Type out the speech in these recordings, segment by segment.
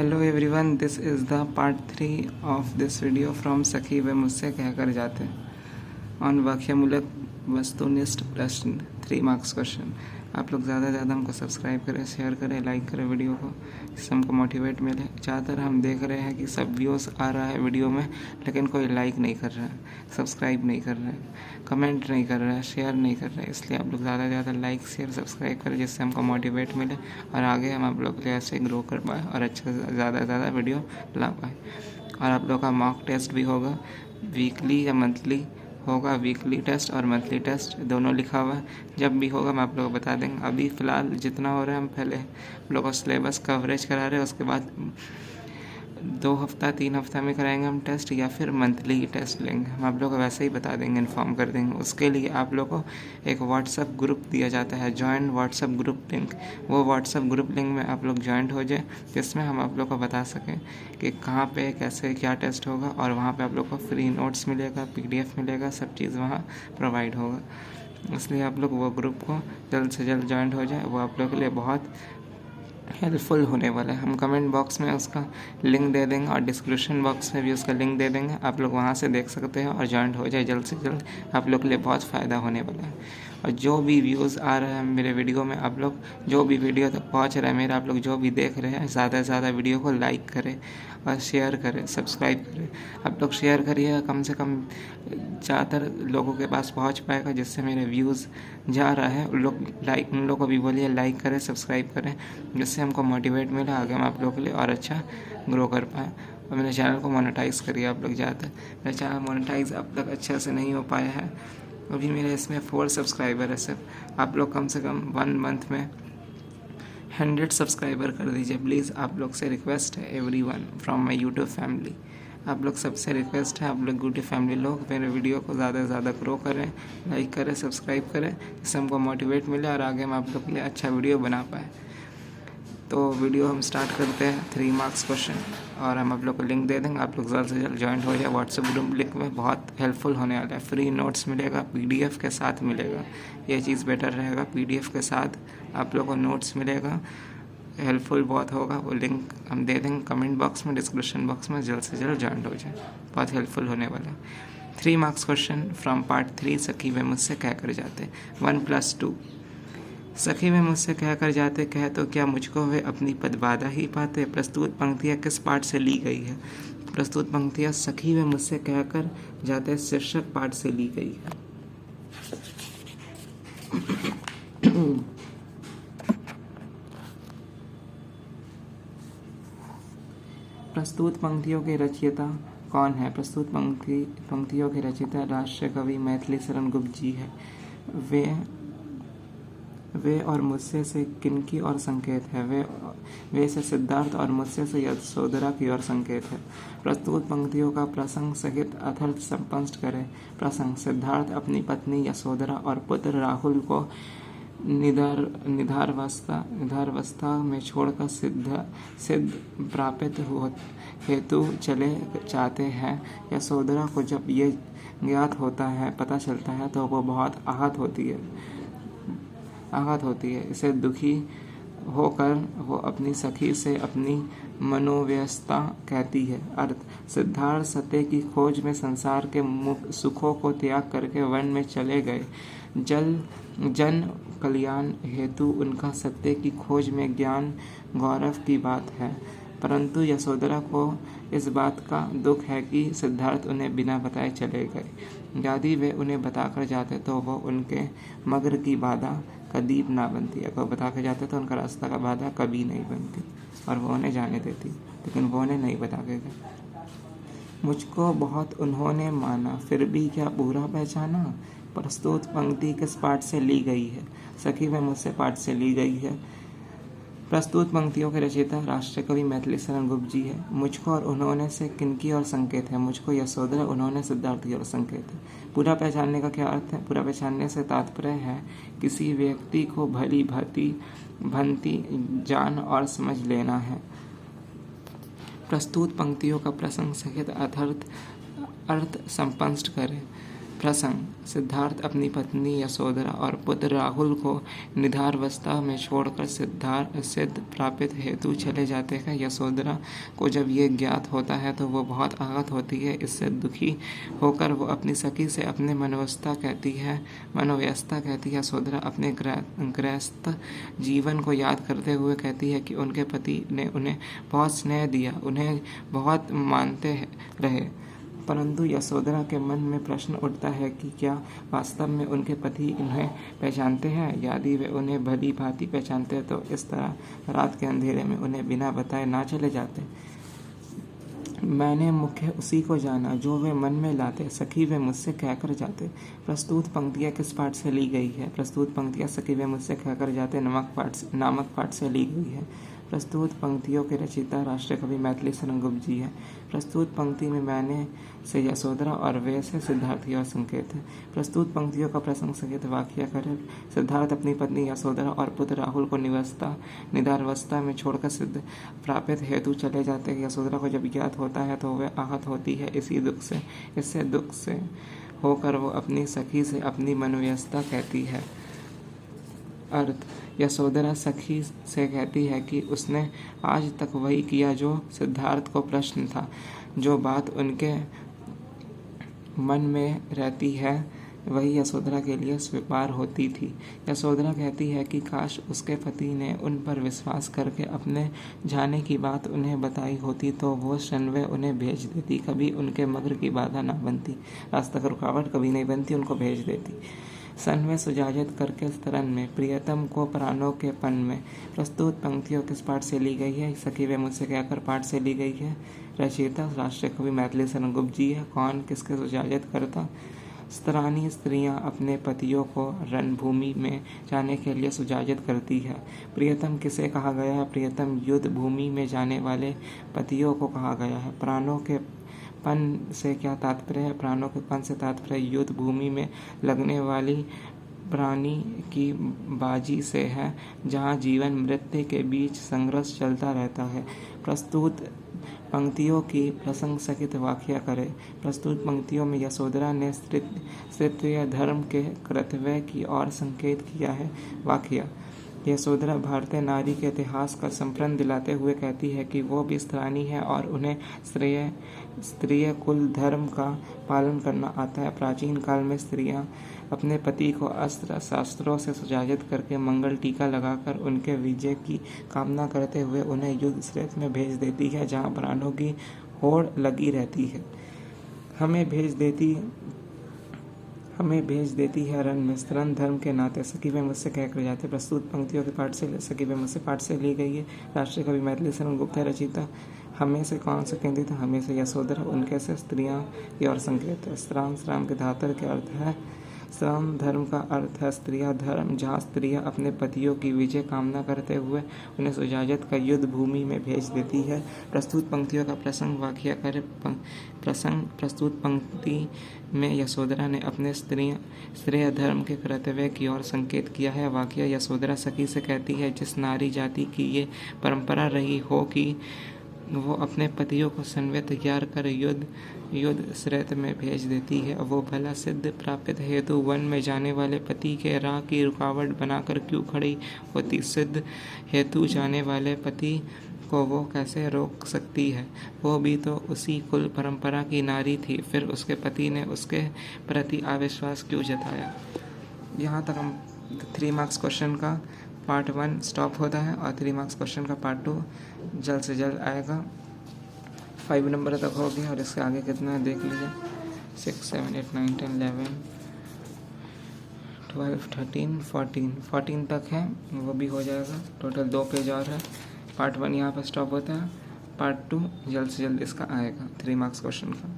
Hello everyone, this is the part 3 of this video from सखी वे मुझसे कहकर जाते ऑन वाक्यमूलक वस्तुनिष्ठ प्रश्न 3 मार्क्स क्वेश्चन। आप लोग ज़्यादा से ज़्यादा हमको सब्सक्राइब करें, शेयर करें, लाइक करें वीडियो को, इससे हमको मोटिवेट मिले। ज़्यादातर हम देख रहे हैं कि सब व्यूज़ आ रहा है वीडियो में, लेकिन कोई लाइक नहीं कर रहा है, सब्सक्राइब नहीं कर रहा है, कमेंट नहीं कर रहा है, शेयर नहीं कर रहा है। इसलिए आप लोग ज़्यादा से ज़्यादा लाइक शेयर सब्सक्राइब करें, जिससे हमको मोटिवेट मिले और आगे हम आप लोग के लिए ऐसे ग्रो कर पाए और अच्छा ज़्यादा से ज़्यादा वीडियो ला पाए। और आप लोग का मॉक टेस्ट भी होगा, वीकली या मंथली होगा। वीकली टेस्ट और मंथली टेस्ट दोनों लिखा हुआ है। जब भी होगा मैं आप लोगों को बता देंगे। अभी फ़िलहाल जितना हो रहा है हम पहले आप लोगों को सिलेबस कवरेज करा रहे हैं, उसके बाद 2 हफ्ता 3 हफ्ता में कराएंगे हम टेस्ट, या फिर मंथली ही टेस्ट लेंगे। हम आप लोग को वैसे ही बता देंगे, इन्फॉर्म कर देंगे। उसके लिए आप लोग को एक व्हाट्सअप ग्रुप दिया जाता है, जॉइन व्हाट्सअप ग्रुप लिंक। वो व्हाट्सअप ग्रुप लिंक में आप लोग जॉइंट हो जाए, जिसमें हम आप लोग को बता सकें कि कहाँ पे कैसे क्या टेस्ट होगा। और वहाँ पे आप लोग को फ्री नोट्स मिलेगा, PDF मिलेगा, सब चीज़ वहाँ प्रोवाइड होगा। इसलिए आप लोग वो ग्रुप को जल्द से जल्द जॉइंट हो जाए, वो आप लोग के लिए बहुत हेल्पफुल होने वाला है। हम कमेंट बॉक्स में उसका लिंक दे देंगे और डिस्क्रिप्शन बॉक्स में भी उसका लिंक दे देंगे। आप लोग वहाँ से देख सकते हैं और जॉइंट हो जाए जल्द से जल्द, आप लोग के लिए बहुत फ़ायदा होने वाला है। और जो भी व्यूज़ आ रहे हैं मेरे वीडियो में, आप लोग जो भी वीडियो तक पहुँच रहा है मेरा, आप लोग जो भी देख रहे हैं, ज़्यादा से ज़्यादा वीडियो को लाइक करें और शेयर करें, सब्सक्राइब करें। आप लोग शेयर करिएगा, कम से कम ज़्यादातर लोगों के पास पहुंच पाएगा, जिससे मेरे व्यूज़ जा रहा है। उन लोग को भी बोलिए लाइक करें, सब्सक्राइब करें, जिससे हमको मोटिवेट मिला आगे हम आप लोगों के लिए और अच्छा ग्रो कर पाएँ। और मेरे चैनल को मोनेटाइज़ करिए आप लोग ज़्यादा। मेरा चैनल मोनेटाइज़ अब तक अच्छे से नहीं हो पाया है। अभी मेरे इसमें 4 सब्सक्राइबर है सिर्फ। आप लोग कम से कम 1 मंथ में 100 सब्सक्राइबर कर दीजिए प्लीज़। आप लोग से रिक्वेस्ट है, everyone from my YouTube family. आप लोग सबसे रिक्वेस्ट है, आप लोग यूट्यूब फैमिली लोग मेरे वीडियो को ज़्यादा से ज़्यादा ग्रो करें, लाइक करें, सब्सक्राइब करें, जिससे हमको मोटिवेट मिले और आगे हम आप लोग के लिए अच्छा वीडियो बना पाए। तो वीडियो हम स्टार्ट करते हैं 3 मार्क्स क्वेश्चन, और हम आप लोग को लिंक दे देंगे। आप लोग जल्द से जल्द ज्वाइन हो जाए। व्हाट्सएप ग्रुप लिंक में बहुत हेल्पफुल होने वाला है। फ्री नोट्स मिलेगा, PDF के साथ मिलेगा। ये चीज़ बेटर रहेगा, PDF के साथ आप लोग को नोट्स मिलेगा, हेल्पफुल बहुत होगा। वो लिंक हम दे देंगे कमेंट बॉक्स में, डिस्क्रिप्शन बॉक्स में। जल्द से जल्द ज्वाइन हो जाए, बहुत हेल्पफुल होने वाला है। 3 मार्क्स क्वेश्चन फ्रॉम पार्ट 3 सखी वे मुझसे कह कर जाते 1+2। सखी वे मुझसे कह कर जाते, कह तो क्या मुझको वे अपनी पदबाधा ही पाते। प्रस्तुत पंक्तियाँ किस पाठ से ली गई है? प्रस्तुत पंक्तियाँ सखी वे मुझसे कह कर जाते शीर्षक पाठ से ली गई है। प्रस्तुत पंक्तियों के रचयिता कौन है? प्रस्तुत पंक्तियों के रचयिता राष्ट्रीय कवि मैथिली शरण गुप्त जी है। वे और मुझसे से किनकी और संकेत है? वे से सिद्धार्थ और मुझसे से यशोधरा की ओर संकेत है। प्रस्तुत पंक्तियों का प्रसंग सहित अर्थात स्पष्ट करें। प्रसंग: सिद्धार्थ अपनी पत्नी यशोधरा और पुत्र राहुल को निधारवस्था में छोड़कर सिद्ध प्राप्त हेतु चले जाते हैं। यशोधरा को जब ये ज्ञात होता है, पता चलता है, तो वो बहुत आहत होती है। इसे दुखी होकर वो अपनी सखी से अपनी मनोव्यवस्था कहती है। अर्थ: सिद्धार्थ सत्य की खोज में संसार के सुखों को त्याग करके वन में चले गए। जन कल्याण हेतु उनका सत्य की खोज में ज्ञान गौरव की बात है, परंतु यशोधरा को इस बात का दुख है कि सिद्धार्थ उन्हें बिना बताए चले गए। यदि वे उन्हें बताकर जाते तो वो उनके मग्र की बाधा कभी ना बनती। अगर बता के जाते तो उनका रास्ता का बाधा कभी नहीं बनती और वो उन्हें जाने देती, लेकिन वो उन्हें नहीं बता के गए। मुझको बहुत उन्होंने माना, फिर भी क्या पूरा पहचाना। प्रस्तुत पंक्ति किस पाठ से ली गई है? सखी वे मुझसे पाठ से ली गई है। प्रस्तुत पंक्तियों के रचयिता राष्ट्रीय कवि मैथिली शरण गुप्त जी है। मुझको और उन्होंने से किनकी ओर संकेत है? मुझको यशोधरा, उन्होंने सिद्धार्थ की ओर संकेत है। पूरा पहचानने का क्या अर्थ है? पूरा पहचानने से तात्पर्य है किसी व्यक्ति को भली भंती जान और समझ लेना है। प्रस्तुत पंक्तियों का प्रसंग सहित अर्थ स्पष्ट करें। प्रसंग। सिद्धार्थ अपनी पत्नी यशोधरा और पुत्र राहुल को निद्रावस्था में छोड़कर सिद्ध प्रापित हेतु चले जाते हैं। यशोधरा को जब ये ज्ञात होता है तो वो बहुत आहत होती है। इससे दुखी होकर वो अपनी सखी से अपने मनोव्यस्था कहती है। यशोधरा अपने गृहस्थ जीवन को याद करते हुए कहती है कि उनके पति ने उन्हें बहुत स्नेह दिया, उन्हें बहुत मानते रहे, परंतु यशोधरा के मन में प्रश्न उठता है कि क्या वास्तव में उनके पति उन्हें पहचानते हैं। यदि वे उन्हें भली भांति पहचानते तो इस तरह रात के अंधेरे में उन्हें बिना बताए ना चले जाते। मैंने मुख्य उसी को जाना जो वे मन में लाते, सखी वे मुझसे कहकर जाते। प्रस्तुत पंक्तियाँ किस पाठ से ली गई है? प्रस्तुत पंक्तियाँ सखी वे मुझसे कहकर जाते नामक पाठ से ली गई है। प्रस्तुत पंक्तियों के रचयिता राष्ट्रीय कवि मैथिली शरण गुप्त जी है। प्रस्तुत पंक्ति में मैंने से यशोधरा और वे से सिद्धार्थ की ओर संकेत है। प्रस्तुत पंक्तियों का प्रसंग सहित वाक्य करें। सिद्धार्थ अपनी पत्नी यशोधरा और पुत्र राहुल को निद्रावस्था में छोड़कर सिद्ध प्रापित हेतु चले जाते हैं। यशोधरा को जब ज्ञात होता है तो वह आहत होती है। इससे दुख से होकर वो अपनी सखी से अपनी मनोव्यस्था कहती है। अर्थ: यशोधरा सखी से कहती है कि उसने आज तक वही किया जो सिद्धार्थ को प्रश्न था, जो बात उनके मन में रहती है वही यशोधरा के लिए स्वीकार होती थी। यशोधरा कहती है कि काश उसके पति ने उन पर विश्वास करके अपने जाने की बात उन्हें बताई होती तो वो शनवे उन्हें भेज देती, कभी उनके मग्र की बाधा ना बनती, रास्ता का रुकावट कभी नहीं बनती, उनको भेज देती। सन्वे सुजाजित करके स्तरन में, प्रियतम को प्राणों के पन में। प्रस्तुत पंक्तियों किस पाठ से ली गई है? सखी वे मुझसे कहकर पाठ से ली गई है। रचयिता राष्ट्रीय कवि मैथिली शरण गुप्त जी है। कौन किसके सुजाजित करता? स्तरानी स्त्रियां अपने पतियों को रणभूमि में जाने के लिए सुजाजित करती है। प्रियतम किसे कहा गया है? प्रियतम युद्ध भूमि में जाने वाले पतियों को कहा गया है। प्राणों के पन से क्या तात्पर्य है? प्राणों के पन से तात्पर्य युद्ध भूमि में लगने वाली प्राणी की बाजी से है, जहाँ जीवन मृत्यु के बीच संघर्ष चलता रहता है। प्रस्तुत पंक्तियों की प्रसंग सहित व्याख्या करें। प्रस्तुत पंक्तियों में यशोधरा ने क्षत्रिय धर्म के कर्तव्य की ओर संकेत किया है। व्याख्या: यशोधरा भारतीय नारी के इतिहास का स्मरण दिलाते हुए कहती है कि वो भी स्त्राणी है और उन्हें स्त्रीय कुल धर्म का पालन करना आता है। प्राचीन काल में स्त्रियां अपने पति को अस्त्र शस्त्रों से सुजाजित करके मंगल टीका लगाकर उनके विजय की कामना करते हुए उन्हें युद्ध क्षेत्र में भेज देती है, जहां प्राणों की होड़ लगी रहती है। हमें भेज देती है रण में। स्तरण धर्म के नाते सखी वे मुझसे कहकर जाते। प्रस्तुत पंक्तियों के पाठ से सखी वे मुझसे पाठ से ली गई है। राष्ट्रीय कवि मैथिली शरण गुप्त है। रचयिता हमें से कौन से केंद्रित? हमें से यशोधरा, उनके से स्त्रियां की ओर संकेत है। श्राम के धातर के अर्थ है। श्राम धर्म का अर्थ है स्त्रिया धर्म, जहाँ स्त्रियां अपने पतियों की विजय कामना करते हुए उन्हें सुजाजित कर युद्ध भूमि में भेज देती है। प्रस्तुत पंक्तियों का प्रसंग व्याख्या करें। प्रस्तुत पंक्ति में यशोधरा ने अपने स्त्रिय धर्म के कर्तव्य की ओर संकेत किया है। वाक्य: यशोधरा सखी से कहती है, जिस नारी जाति की ये परंपरा रही हो कि वो अपने पतियों को सन्वे तैयार कर युद्ध क्षेत्र में भेज देती है, वो भला सिद्ध प्रापित हेतु वन में जाने वाले पति के राह की रुकावट बनाकर क्यों खड़ी होती? सिद्ध हेतु जाने वाले पति को वो कैसे रोक सकती है? वो भी तो उसी कुल परंपरा की नारी थी, फिर उसके पति ने उसके प्रति अविश्वास क्यों जताया? यहाँ तक हम 3 मार्क्स क्वेश्चन का पार्ट 1 स्टॉप होता है और 3 मार्क्स क्वेश्चन का पार्ट 2 जल्द से जल्द आएगा। 5 नंबर तक हो गया और इसके आगे कितना है देख लीजिए। 6, 7, 8, 9, 10, 11, 12, 13, 14 तक है, वो भी हो जाएगा। टोटल 2 पेज और है। पार्ट 1 यहाँ पर स्टॉप होता है। पार्ट 2 जल्द से जल्द इसका आएगा 3 मार्क्स क्वेश्चन का।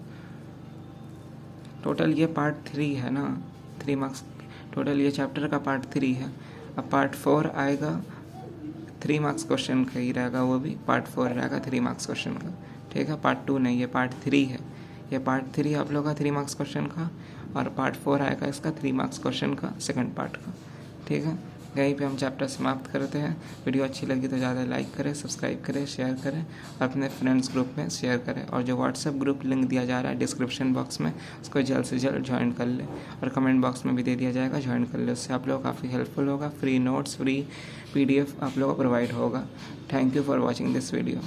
टोटल ये पार्ट 3 है ना, 3 मार्क्स टोटल ये चैप्टर का पार्ट 3 है। अब पार्ट 4 आएगा, 3 मार्क्स क्वेश्चन का ही रहेगा, वो भी पार्ट 4 रहेगा 3 मार्क्स क्वेश्चन का। ठीक है, पार्ट 2 नहीं, ये पार्ट 3 है। ये पार्ट 3 आप लोग का 3 मार्क्स क्वेश्चन का, और पार्ट 4 आएगा इसका 3 मार्क्स क्वेश्चन का सेकंड पार्ट का। ठीक है, यहीं पे हम चैप्टर समाप्त करते हैं। वीडियो अच्छी लगी तो ज़्यादा लाइक करें, सब्सक्राइब करें, शेयर करें और अपने फ्रेंड्स ग्रुप में शेयर करें। और जो व्हाट्सएप ग्रुप लिंक दिया जा रहा है डिस्क्रिप्शन बॉक्स में, उसको जल्द से जल्द ज्वाइन कर लें और कमेंट बॉक्स में भी दे दिया जाएगा, ज्वाइन कर लें। उससे आप लोग काफ़ी हेल्पफुल होगा। फ्री नोट्स, फ्री PDF आप लोगों को प्रोवाइड होगा। Thank you for watching this video.